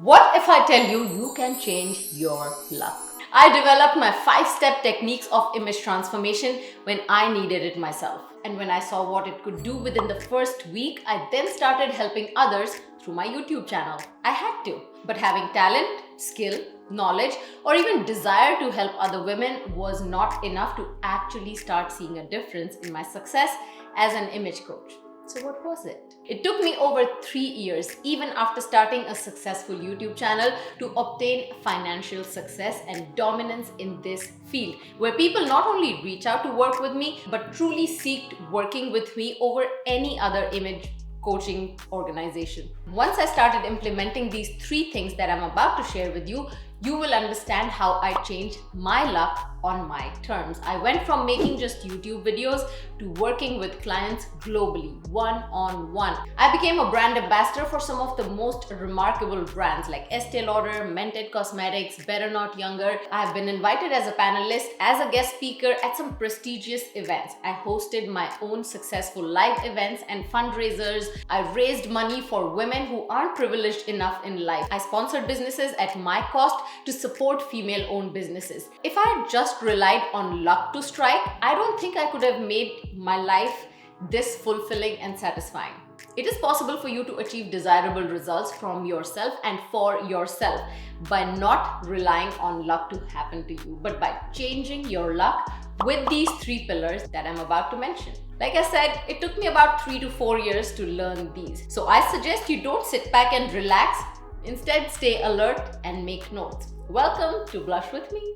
What if I tell you you can change your luck? I developed my 5-step techniques of image transformation when I needed it myself. And when I saw what it could do within the first week, I then started helping others through my YouTube channel. I had to. But having talent, skill, knowledge, or even desire to help other women was not enough to actually start seeing a difference in my success as an image coach. So what was it? It took me over 3 years, even after starting a successful YouTube channel, to obtain financial success and dominance in this field, where people not only reach out to work with me, but truly seek working with me over any other image coaching organization. Once I started implementing these 3 things that I'm about to share with you, you will understand how I changed my luck on my terms. I went from making just YouTube videos to working with clients globally, one-on-one. I became a brand ambassador for some of the most remarkable brands like Estee Lauder, Mented Cosmetics, Better Not Younger. I have been invited as a panelist, as a guest speaker at some prestigious events. I hosted my own successful live events and fundraisers. I raised money for women who aren't privileged enough in life. I sponsored businesses at my cost to support female-owned businesses. If I had just relied on luck to strike, I don't think I could have made my life this fulfilling and satisfying. It is possible for you to achieve desirable results from yourself and for yourself by not relying on luck to happen to you, but by changing your luck with these 3 pillars that I'm about to mention. Like I said, it took me about 3 to 4 years to learn these. So I suggest you don't sit back and relax. Instead, stay alert and make notes. Welcome to Blush with me.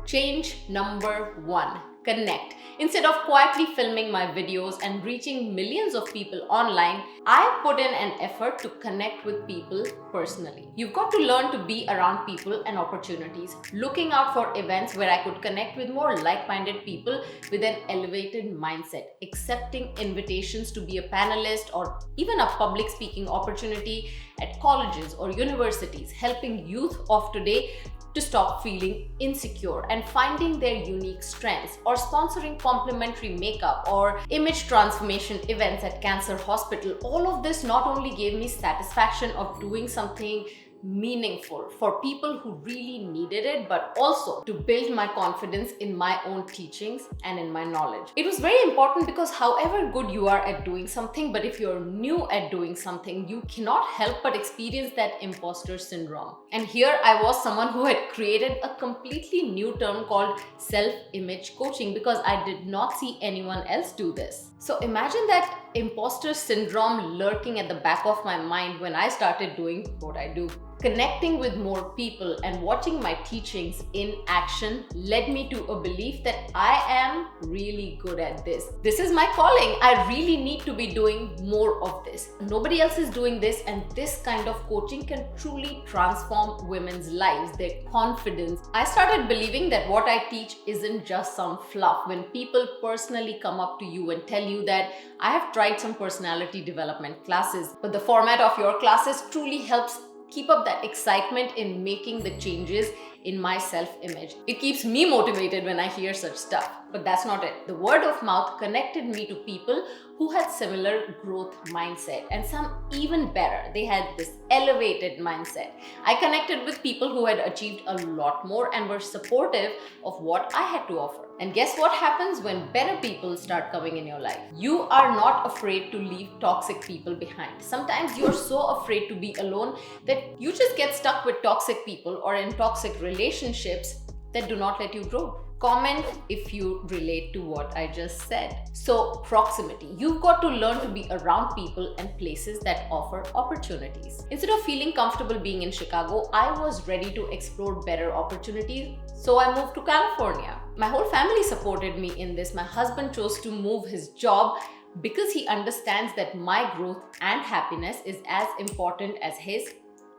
Change number 1. Connect. Instead of quietly filming my videos and reaching millions of people online, I put in an effort to connect with people personally. You've got to learn to be around people and opportunities, looking out for events where I could connect with more like-minded people with an elevated mindset, accepting invitations to be a panelist or even a public speaking opportunity at colleges or universities, helping youth of today to stop feeling insecure and finding their unique strengths, or sponsoring complimentary makeup or image transformation events at cancer hospital. All of this not only gave me satisfaction of doing something meaningful for people who really needed it, but also to build my confidence in my own teachings and in my knowledge. It was very important because however good you are at doing something, but if you're new at doing something, you cannot help but experience that imposter syndrome. And here I was someone who had created a completely new term called self-image coaching because I did not see anyone else do this. So imagine that imposter syndrome lurking at the back of my mind when I started doing what I do. Connecting with more people and watching my teachings in action led me to a belief that I am really good at this. This is my calling. I really need to be doing more of this. Nobody else is doing this, and this kind of coaching can truly transform women's lives, their confidence. I started believing that what I teach isn't just some fluff. When people personally come up to you and tell you that I have tried some personality development classes, but the format of your classes truly helps keep up that excitement in making the changes in my self-image. It keeps me motivated when I hear such stuff. But that's not it. The word of mouth connected me to people who had similar growth mindset, and some even better. They had this elevated mindset. I connected with people who had achieved a lot more and were supportive of what I had to offer. And guess what happens when better people start coming in your life? You are not afraid to leave toxic people behind. Sometimes you're so afraid to be alone that you just get stuck with toxic people or in toxic relationships that do not let you grow. Comment if you relate to what I just said. So, proximity. You've got to learn to be around people and places that offer opportunities. Instead of feeling comfortable being in Chicago, I was ready to explore better opportunities. So I moved to California. My whole family supported me in this. My husband chose to move his job because he understands that my growth and happiness is as important as his,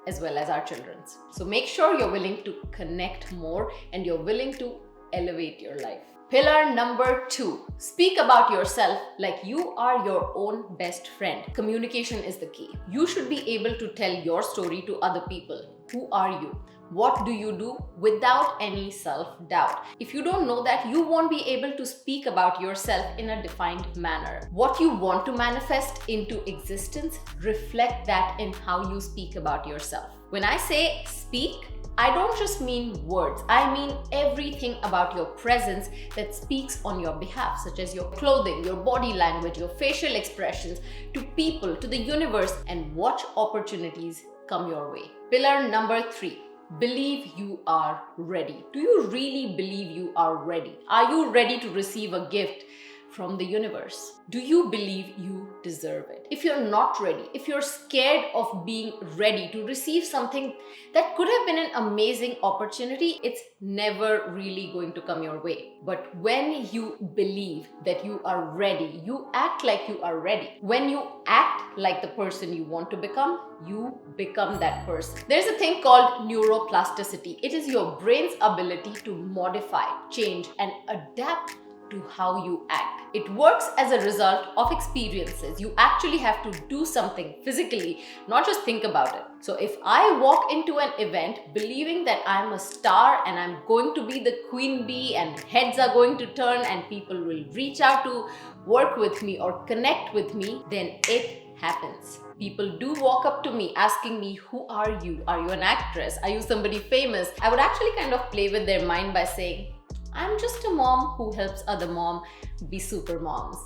as well as our children's. So make sure you're willing to connect more and you're willing to elevate your life. Pillar number 2, speak about yourself like you are your own best friend. Communication is the key. You should be able to tell your story to other people. Who are you? What do you do without any self-doubt? If you don't know that, you won't be able to speak about yourself in a defined manner. What you want to manifest into existence, reflect that in how you speak about yourself. When I say speak, I don't just mean words, I mean everything about your presence that speaks on your behalf, such as your clothing, your body language, your facial expressions, to people, to the universe, and watch opportunities come your way. Pillar number 3. Believe you are ready. Do you really believe you are ready? Are you ready to receive a gift from the universe? Do you believe you deserve it? If you're not ready, if you're scared of being ready to receive something that could have been an amazing opportunity, it's never really going to come your way. But when you believe that you are ready, you act like you are ready. When you act like the person you want to become, you become that person. There's a thing called neuroplasticity. It is your brain's ability to modify, change, and adapt to how you act. It works as a result of experiences. You actually have to do something physically, not just think about it. So if I walk into an event believing that I'm a star and I'm going to be the queen bee and heads are going to turn and people will reach out to work with me or connect with me, then it happens. People do walk up to me asking me, who are you? Are you an actress? Are you somebody famous? I would actually kind of play with their mind by saying, I'm just a mom who helps other moms be super moms.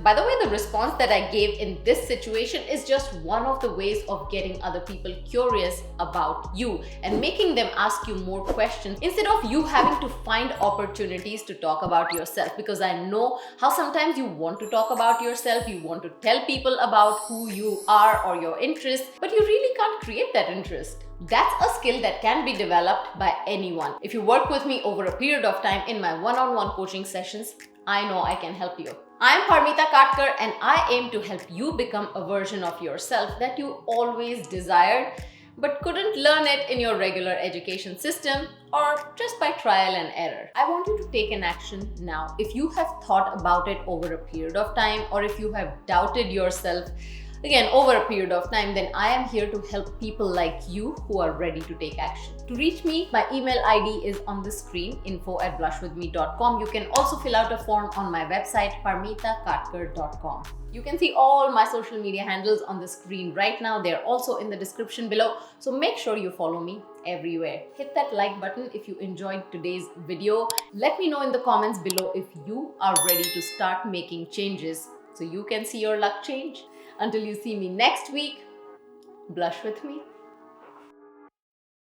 By the way, the response that I gave in this situation is just one of the ways of getting other people curious about you and making them ask you more questions instead of you having to find opportunities to talk about yourself. Because I know how sometimes you want to talk about yourself, you want to tell people about who you are or your interests, but you really can't create that interest. That's a skill that can be developed by anyone. If you work with me over a period of time in my one-on-one coaching sessions, I know I can help you. I am 𝐏𝐿 𝐑𝐒𝐋 and I aim to help you become a version of yourself that you always desired but couldn't learn it in your regular education system or just by trial and error. I want you to take an action now. If you have thought about it over a period of time, or if you have doubted yourself again over a period of time, then I am here to help people like you who are ready to take action. To reach me, my email ID is on the screen, info@blushwithme.com. You can also fill out a form on my website, 𝐏𝐿_𝐑𝐒𝐋.com. You can see all my social media handles on the screen right now. They're also in the description below. So make sure you follow me everywhere. Hit that like button if you enjoyed today's video. Let me know in the comments below if you are ready to start making changes so you can see your luck change. Until you see me next week, blush with me.